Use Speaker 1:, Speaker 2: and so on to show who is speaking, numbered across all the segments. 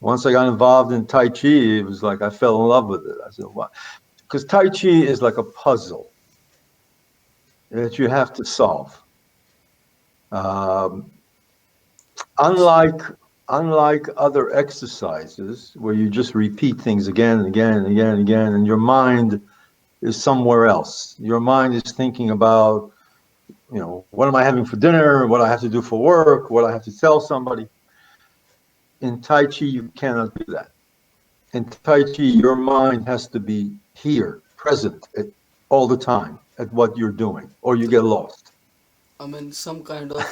Speaker 1: Once I got involved in Tai Chi, it was like I fell in love with it. I said, "What?" Because Tai Chi is like a puzzle that you have to solve. Um, unlike other exercises where you just repeat things again and again and again and again, and your mind is somewhere else. Your mind is thinking about, what am I having for dinner? What I have to do for work? What I have to tell somebody. In Tai Chi, you cannot do that. In Tai Chi, your mind has to be here, present all the time at what you're doing, or you get lost.
Speaker 2: I mean, some kind of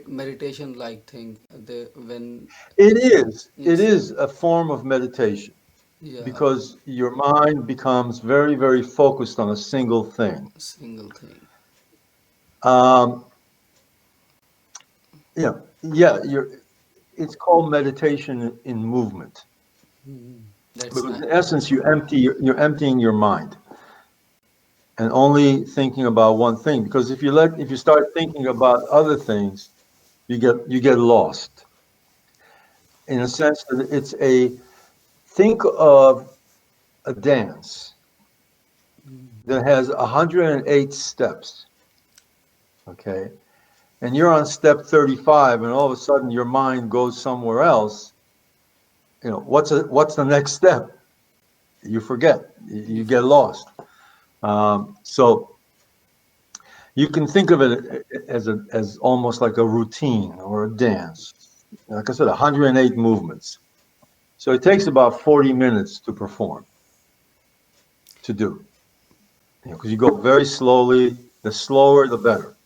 Speaker 2: meditation like thing. The when
Speaker 1: It
Speaker 2: yes,
Speaker 1: is a form of meditation
Speaker 2: yeah,
Speaker 1: because your mind becomes very, very focused on a single thing.
Speaker 2: single thing.
Speaker 1: Um, yeah, it's called meditation in movement.
Speaker 2: That's
Speaker 1: Because
Speaker 2: nice.
Speaker 1: in essence, you're emptying your mind and only thinking about one thing. Because if you start thinking about other things, you get lost. In a sense that think of a dance that has 108 steps, okay? And you're on step 35, and all of a sudden your mind goes somewhere else. What's the next step? You forget. You get lost. So you can think of it as almost like a routine or a dance. Like I said, 108 movements. So it takes about 40 minutes to perform, to do. Because you go very slowly. The slower, the better.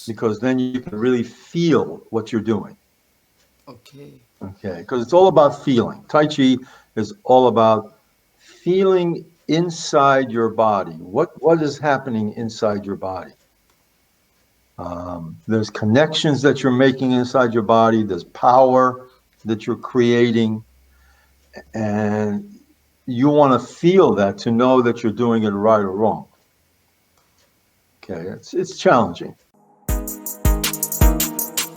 Speaker 1: Because then you can really feel what you're doing.
Speaker 2: Okay.
Speaker 1: Okay, because it's all about feeling. Tai Chi is all about feeling inside your body. What is happening inside your body? There's connections that you're making inside your body. There's power that you're creating, and you want to feel that to know that you're doing it right or wrong. Okay, it's challenging.